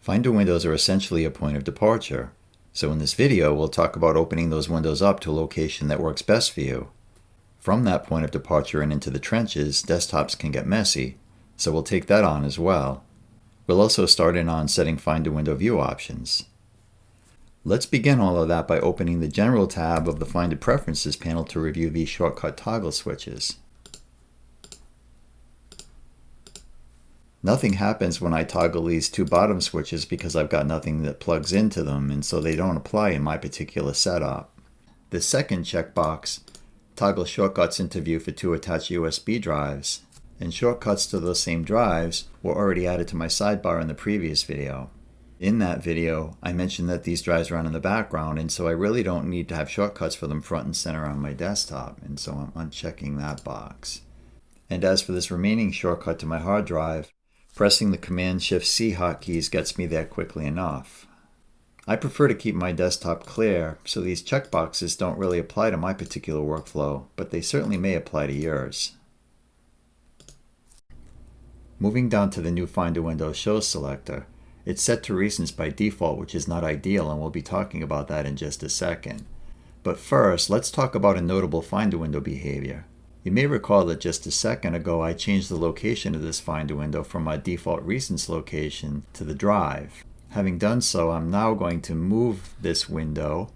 Finder windows are essentially a point of departure. So in this video, we'll talk about opening those windows up to a location that works best for you. From that point of departure and into the trenches, desktops can get messy, so we'll take that on as well. We'll also start in on setting Finder window view options. Let's begin all of that by opening the General tab of the Finder Preferences panel to review these shortcut toggle switches. Nothing happens when I toggle these two bottom switches because I've got nothing that plugs into them, and so they don't apply in my particular setup. The second checkbox, toggle shortcuts into view for two attached USB drives, and shortcuts to those same drives were already added to my sidebar in the previous video. In that video, I mentioned that these drives run in the background, and so I really don't need to have shortcuts for them front and center on my desktop, and so I'm unchecking that box. And as for this remaining shortcut to my hard drive, pressing the Command-Shift-C hotkeys gets me there quickly enough. I prefer to keep my desktop clear, so these checkboxes don't really apply to my particular workflow, but they certainly may apply to yours. Moving down to the new Finder window Show selector, it's set to recents by default, which is not ideal, and we'll be talking about that in just a second. But first, let's talk about a notable Finder window behavior. You may recall that just a second ago I changed the location of this Finder window from my default recents location to the drive. Having done so, I'm now going to move this window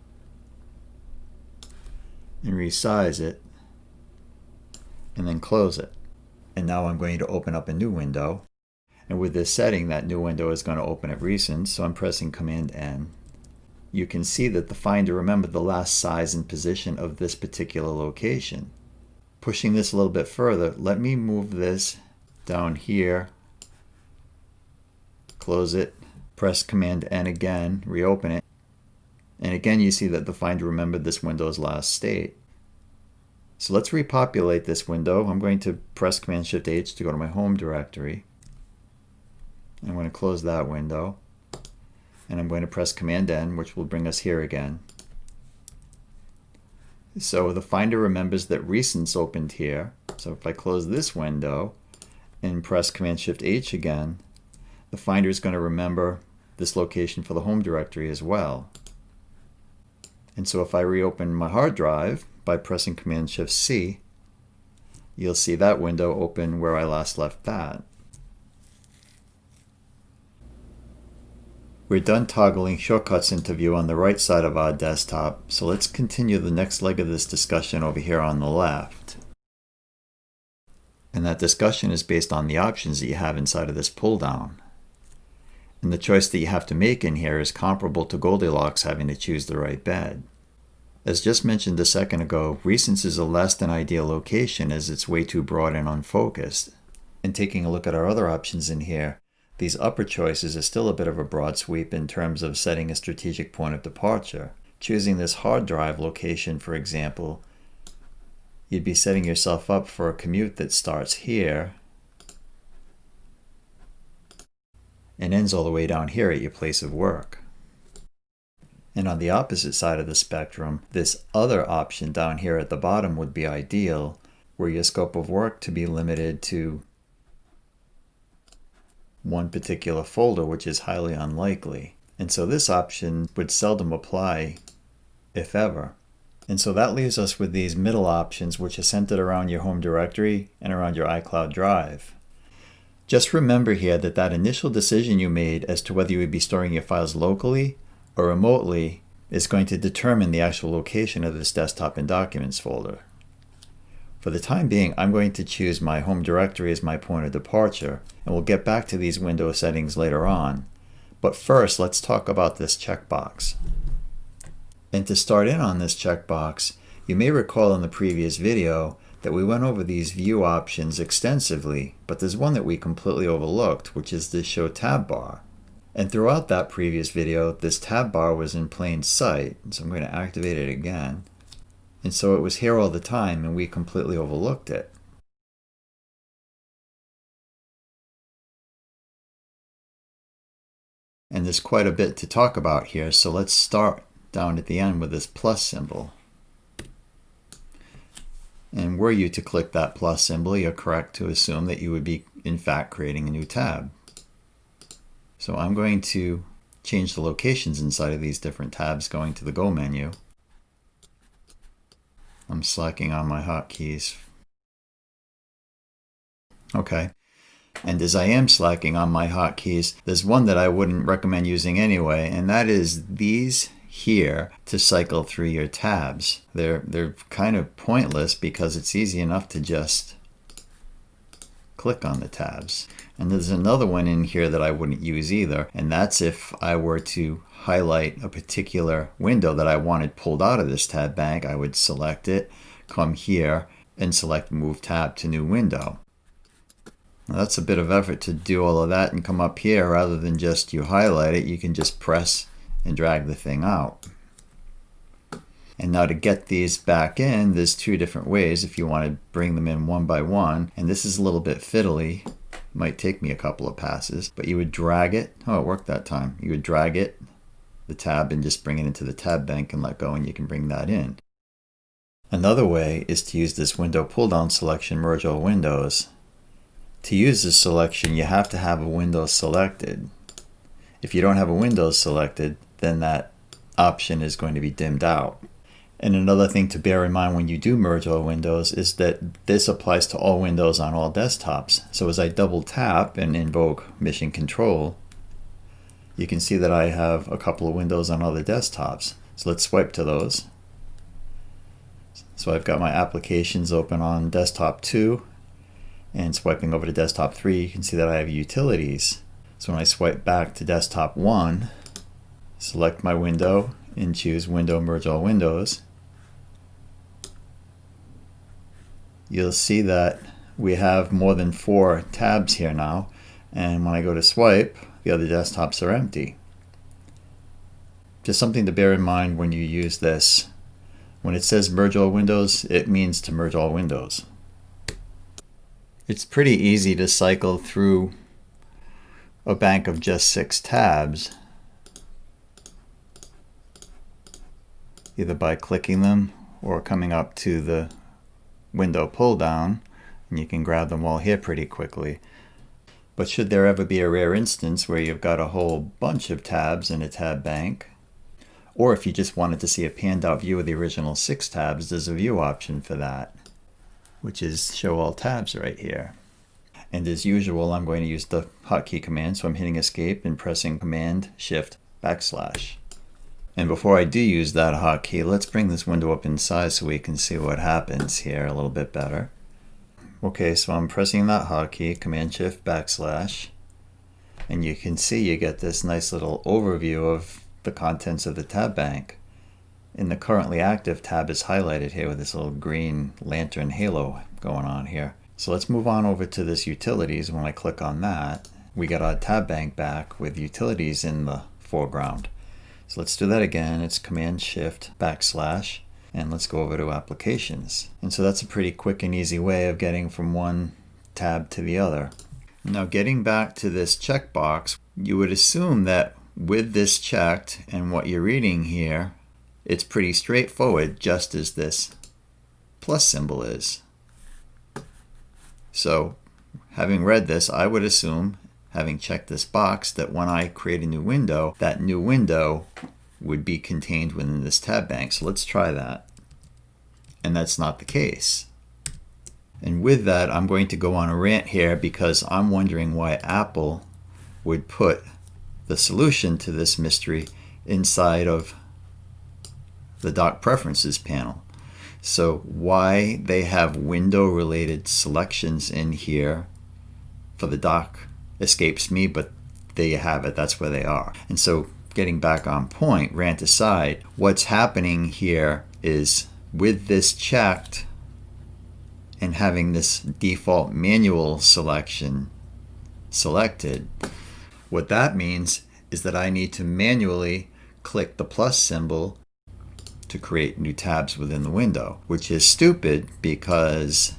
and resize it and then close it. And now I'm going to open up a new window. And with this setting, that new window is going to open at recents, so I'm pressing Command-N. You can see that the Finder remembered the last size and position of this particular location. Pushing this a little bit further, let me move this down here, close it, press Command-N again, reopen it, and again you see that the Finder remembered this window's last state. So let's repopulate this window. I'm going to press Command-Shift-H to go to my home directory. I'm going to close that window, and I'm going to press Command-N, which will bring us here again. So the Finder remembers that recents opened here. So if I close this window and press Command-Shift-H again, the Finder is going to remember this location for the home directory as well. And so if I reopen my hard drive by pressing Command-Shift-C, you'll see that window open where I last left that. We're done toggling shortcuts into view on the right side of our desktop, so let's continue the next leg of this discussion over here on the left. And that discussion is based on the options that you have inside of this pull down. And the choice that you have to make in here is comparable to Goldilocks having to choose the right bed. As just mentioned a second ago, recents is a less than ideal location as it's way too broad and unfocused. And taking a look at our other options in here, these upper choices are still a bit of a broad sweep in terms of setting a strategic point of departure. Choosing this hard drive location, for example, you'd be setting yourself up for a commute that starts here and ends all the way down here at your place of work. And on the opposite side of the spectrum, this other option down here at the bottom would be ideal, where your scope of work to be limited to one particular folder, which is highly unlikely. And so this option would seldom apply, if ever. And so that leaves us with these middle options, which are centered around your home directory and around your iCloud drive. Just remember here that that initial decision you made as to whether you would be storing your files locally or remotely is going to determine the actual location of this desktop and documents folder. For the time being, I'm going to choose my home directory as my point of departure, and we'll get back to these window settings later on. But first, let's talk about this checkbox. And to start in on this checkbox, you may recall in the previous video that we went over these view options extensively, but there's one that we completely overlooked, which is this Show Tab bar. And throughout that previous video, this tab bar was in plain sight, so I'm going to activate it again. And so it was here all the time, and we completely overlooked it. And there's quite a bit to talk about here, so let's start down at the end with this plus symbol. And were you to click that plus symbol, you're correct to assume that you would be, in fact, creating a new tab. So I'm going to change the locations inside of these different tabs going to the Go menu. I'm slacking on my hotkeys. Okay. And as I am slacking on my hotkeys, there's one that I wouldn't recommend using anyway, and that is these here to cycle through your tabs. They're kind of pointless because it's easy enough to just click on the tabs. And there's another one in here that I wouldn't use either, and that's if I were to highlight a particular window that I wanted pulled out of this tab bank. I would select it, come here, and select Move Tab to New Window. Now that's a bit of effort to do all of that and come up here. Rather than just you highlight it, you can just press and drag the thing out. And now to get these back in, there's two different ways if you want to bring them in one by one. And this is a little bit fiddly. Might take me a couple of passes, but you would drag it. Oh, it worked that time. You would drag it, the tab, and just bring it into the tab bank and let go, and you can bring that in. Another way is to use this window pull-down selection, Merge All Windows. To use this selection, you have to have a window selected. If you don't have a window selected, then that option is going to be dimmed out. And another thing to bear in mind when you do merge all windows is that this applies to all windows on all desktops. So as I double tap and invoke Mission Control, you can see that I have a couple of windows on other desktops. So let's swipe to those. So I've got my applications open on desktop 2, and swiping over to desktop 3, you can see that I have utilities. So when I swipe back to desktop 1, select my window and choose Window Merge All Windows, you'll see that we have more than 4 tabs here now, and when I go to swipe, the other desktops are empty. Just something to bear in mind when you use this. When it says merge all windows, it means to merge all windows. It's pretty easy to cycle through a bank of just 6 tabs, either by clicking them or coming up to the window pull down, and you can grab them all here pretty quickly. But should there ever be a rare instance where you've got a whole bunch of tabs in a tab bank, or if you just wanted to see a panned out view of the original 6 tabs, there's a view option for that, which is show all tabs right here. And as usual, I'm going to use the hotkey command, so I'm hitting escape and pressing Command Shift \. And before I do use that hotkey, let's bring this window up in size so we can see what happens here a little bit better. Okay, so I'm pressing that hotkey, Command Shift \, and you can see you get this nice little overview of the contents of the tab bank. And the currently active tab is highlighted here with this little green lantern halo going on here. So let's move on over to this utilities. When I click on that, we get our tab bank back with utilities in the foreground. So let's do that again. It's Command Shift \, and let's go over to applications. And so that's a pretty quick and easy way of getting from one tab to the other. Now getting back to this checkbox, you would assume that with this checked and what you're reading here, it's pretty straightforward, just as this plus symbol is. So having read this, I would assume, having checked this box, that when I create a new window, that new window would be contained within this tab bank. So let's try that. And that's not the case. And with that, I'm going to go on a rant here because I'm wondering why Apple would put the solution to this mystery inside of the dock preferences panel. So why they have window related selections in here for the dock escapes me, but there you have it. That's where they are. And so getting back on point, rant aside, what's happening here is with this checked and having this default manual selection selected, what that means is that I need to manually click the plus symbol to create new tabs within the window, which is stupid because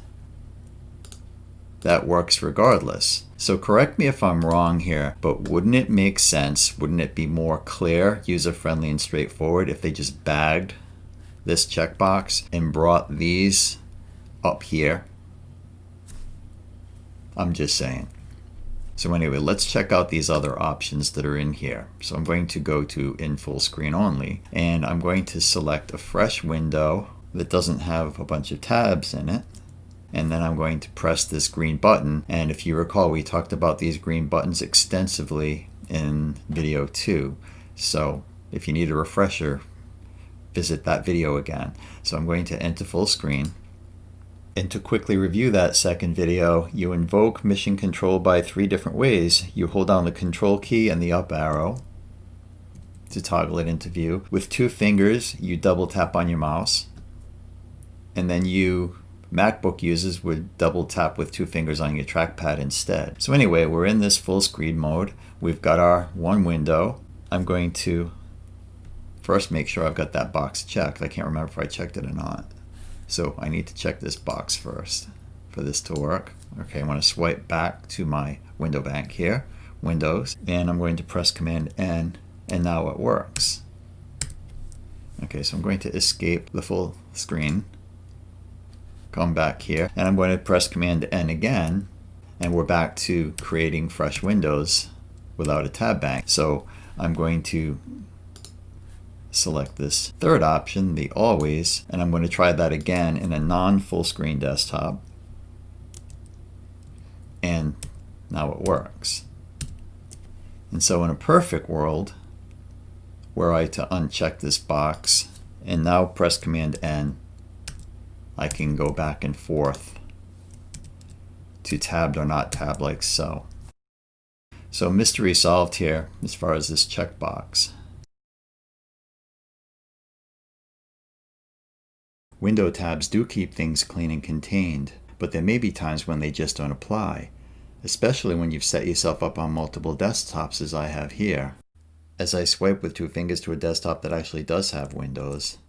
that works regardless. So correct me if I'm wrong here, but wouldn't it make sense, wouldn't it be more clear, user-friendly, and straightforward if they just bagged this checkbox and brought these up here? I'm just saying. So anyway, let's check out these other options that are in here. So I'm going to go to in full screen only, and I'm going to select a fresh window that doesn't have a bunch of tabs in it. And then I'm going to press this green button. And if you recall, we talked about these green buttons extensively in video 2. So if you need a refresher, visit that video again. So I'm going to enter full screen. And to quickly review that second video, you invoke mission control by 3 different ways. You hold down the control key and the up arrow to toggle it into view. With 2 fingers, you double tap on your mouse. And then MacBook users would double tap with 2 fingers on your trackpad instead. So anyway, we're in this full screen mode. We've got our one window. I'm going to first make sure I've got that box checked. I can't remember if I checked it or not. So I need to check this box first for this to work. Okay, I'm going to swipe back to my window bank here, Windows, and I'm going to press Command N, and now it works. Okay, so I'm going to escape the full screen, come back here, and I'm going to press Command N again, and we're back to creating fresh windows without a tab bank. So I'm going to select this third option, the always, and I'm going to try that again in a non-full screen desktop. And now it works. And so in a perfect world, were I to uncheck this box and now press Command N, I can go back and forth to tabbed or not tabbed like so. So mystery solved here as far as this checkbox. Window tabs do keep things clean and contained, but there may be times when they just don't apply, especially when you've set yourself up on multiple desktops as I have here. As I swipe with 2 fingers to a desktop that actually does have windows,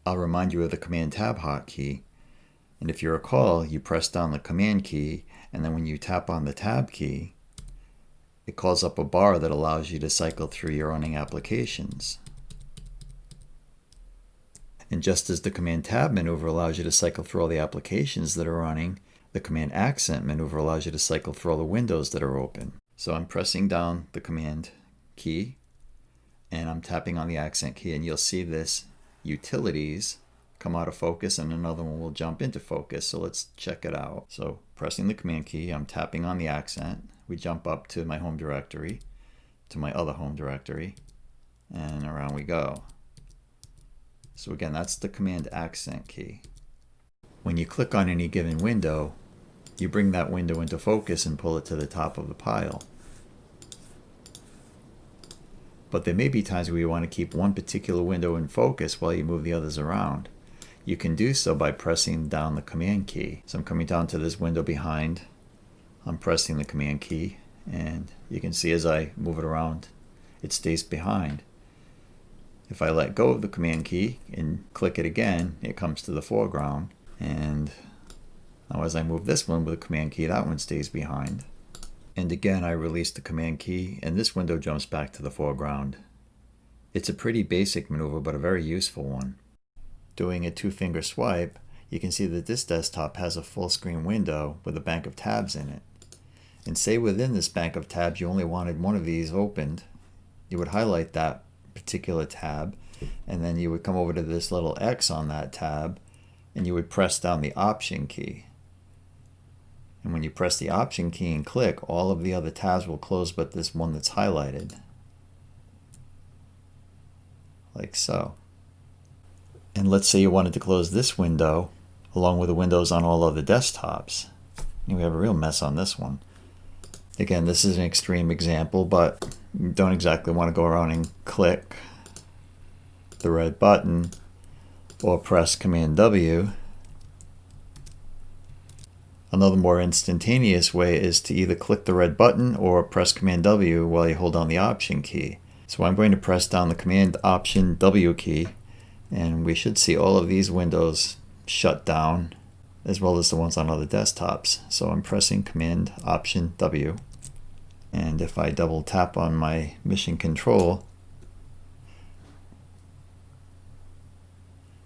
I'll remind you of the Command Tab hotkey, and if you recall, you press down the Command key, and then when you tap on the Tab key, it calls up a bar that allows you to cycle through your running applications. And just as the Command Tab maneuver allows you to cycle through all the applications that are running, the Command Accent maneuver allows you to cycle through all the windows that are open. So I'm pressing down the Command key, and I'm tapping on the Accent key, and you'll see this Utilities come out of focus, and another one will jump into focus. So let's check it out. So pressing the Command key, I'm tapping on the Accent. We jump up to my home directory, to my other home directory, and around we go. So again, that's the Command Accent key. When you click on any given window, you bring that window into focus and pull it to the top of the pile. But there may be times where you want to keep one particular window in focus while you move the others around. You can do so by pressing down the Command key. So I'm coming down to this window behind. I'm pressing the Command key, and you can see as I move it around, it stays behind. If I let go of the Command key and click it again, it comes to the foreground. And now as I move this one with the Command key, that one stays behind. And again, I release the Command key, and this window jumps back to the foreground. It's a pretty basic maneuver, but a very useful one. Doing a 2-finger swipe, you can see that this desktop has a full screen window with a bank of tabs in it. And say within this bank of tabs you only wanted one of these opened, you would highlight that particular tab, and then you would come over to this little X on that tab, and you would press down the Option key. And when you press the Option key and click, all of the other tabs will close but this one that's highlighted. Like so. And let's say you wanted to close this window along with the windows on all other desktops. And we have a real mess on this one. Again, this is an extreme example, but you don't exactly want to go around and click the red button or press Command W. Another more instantaneous way is to either click the red button or press Command W while you hold down the Option key. So I'm going to press down the Command Option W key, and we should see all of these windows shut down as well as the ones on other desktops. So I'm pressing Command Option W, and if I double tap on my mission control,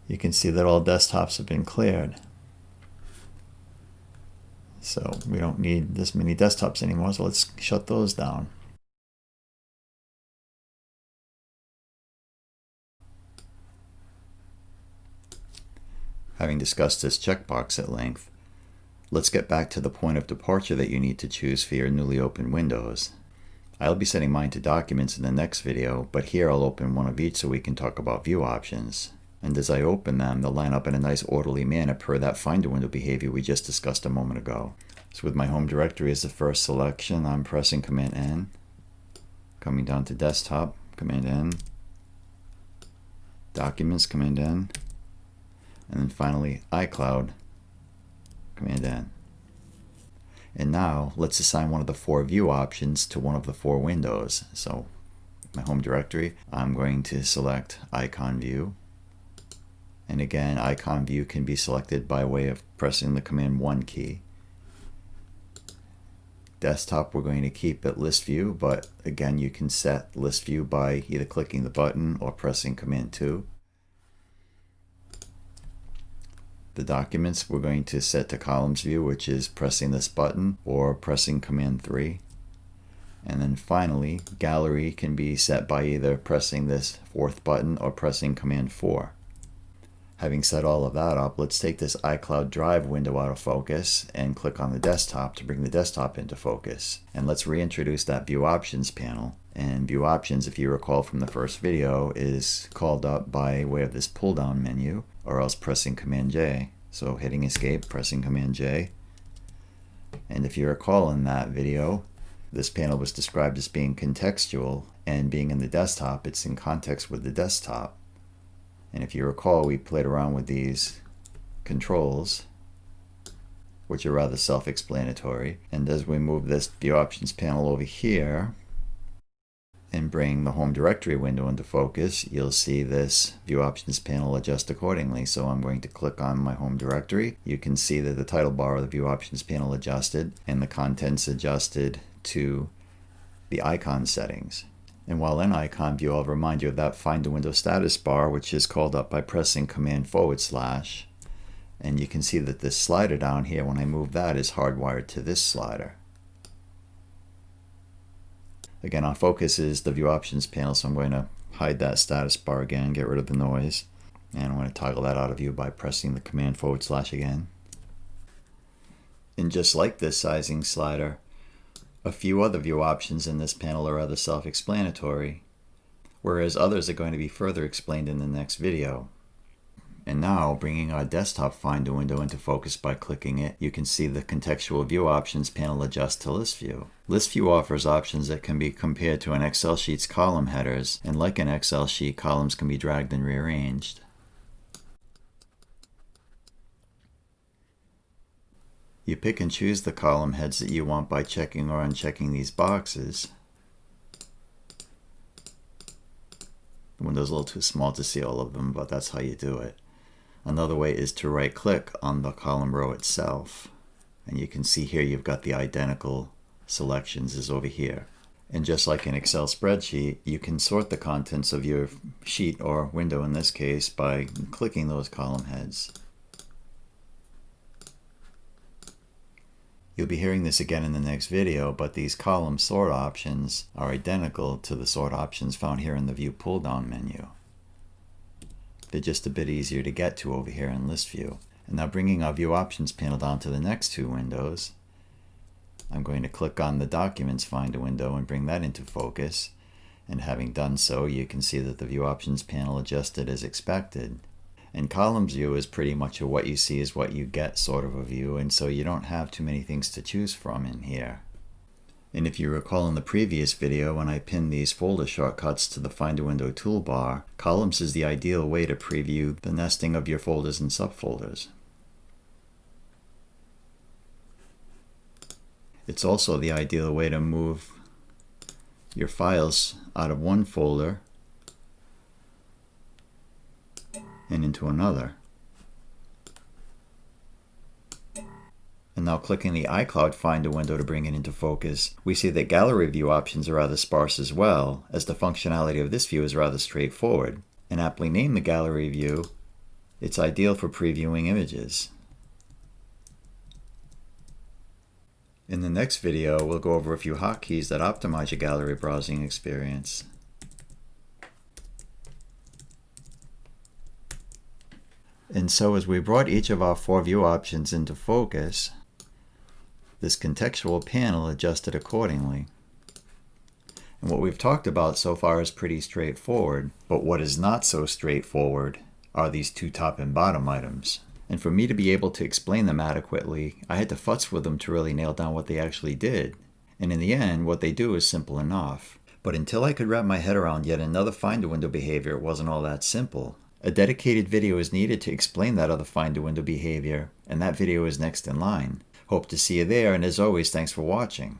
you can see that all desktops have been cleared. So we don't need this many desktops anymore, so let's shut those down. Having discussed this checkbox at length, let's get back to the point of departure that you need to choose for your newly opened windows. I'll be setting mine to documents in the next video, but here I'll open one of each so we can talk about view options. And as I open them, they'll line up in a nice orderly manner per that finder window behavior we just discussed a moment ago. So with my home directory as the first selection, I'm pressing Command N. Coming down to desktop, Command N. Documents, Command N. And then finally iCloud, Command N. And now let's assign one of the 4 view options to one of the 4 windows. So my home directory, I'm going to select icon view. And again, icon view can be selected by way of pressing the Command 1 key. Desktop, we're going to keep it list view, but again, you can set list view by either clicking the button or pressing Command 2. The documents, we're going to set to columns view, which is pressing this button or pressing Command 3. And then finally, gallery can be set by either pressing this 4th button or pressing Command 4. Having set all of that up, let's take this iCloud Drive window out of focus and click on the desktop to bring the desktop into focus. And let's reintroduce that View Options panel. And View Options, if you recall from the first video, is called up by way of this pull-down menu, or else pressing Command J. So hitting Escape, pressing Command J. And if you recall in that video, this panel was described as being contextual, and being in the desktop, it's in context with the desktop. And if you recall, we played around with these controls, which are rather self-explanatory. And as we move this View Options panel over here and bring the Home Directory window into focus, you'll see this View Options panel adjust accordingly. So I'm going to click on my Home Directory. You can see that the title bar of the View Options panel adjusted and the contents adjusted to the icon settings. And while in icon view, I'll remind you of that Find a Window status bar, which is called up by pressing Command /. And you can see that this slider down here, when I move that, is hardwired to this slider. Again, on focus is the View Options panel, so I'm going to hide that status bar again, get rid of the noise. And I'm going to toggle that out of view by pressing the Command / again. And just like this sizing slider, a few other view options in this panel are rather self-explanatory, whereas others are going to be further explained in the next video. And now, bringing our desktop Finder window into focus by clicking it, you can see the contextual view options panel adjust to list view. List view offers options that can be compared to an Excel sheet's column headers, and like an Excel sheet, columns can be dragged and rearranged. You pick and choose the column heads that you want by checking or unchecking these boxes. The window's a little too small to see all of them, but that's how you do it. Another way is to right-click on the column row itself. And you can see here you've got the identical selections as over here. And just like an Excel spreadsheet, you can sort the contents of your sheet, or window in this case, by clicking those column heads. You'll be hearing this again in the next video, but these column sort options are identical to the sort options found here in the View pull-down menu. They're just a bit easier to get to over here in List View. And now bringing our View Options panel down to the next 2 windows, I'm going to click on the Documents Finder window and bring that into focus. And having done so, you can see that the View Options panel adjusted as expected. And columns view is pretty much a what you see is what you get sort of a view, and so you don't have too many things to choose from in here. And if you recall in the previous video when I pinned these folder shortcuts to the Find a Window toolbar, columns is the ideal way to preview the nesting of your folders and subfolders. It's also the ideal way to move your files out of one folder and into another. And now clicking the iCloud Finder window to bring it into focus, we see that gallery view options are rather sparse as well, as the functionality of this view is rather straightforward. And aptly named the gallery view, it's ideal for previewing images. In the next video, we'll go over a few hotkeys that optimize your gallery browsing experience. And so as we brought each of our 4 view options into focus, this contextual panel adjusted accordingly. And what we've talked about so far is pretty straightforward, but what is not so straightforward are these 2 top and bottom items. And for me to be able to explain them adequately, I had to futz with them to really nail down what they actually did. And in the end, what they do is simple enough. But until I could wrap my head around yet another finder window behavior, it wasn't all that simple. A dedicated video is needed to explain that other finder window behavior, and that video is next in line. Hope to see you there, and as always, thanks for watching.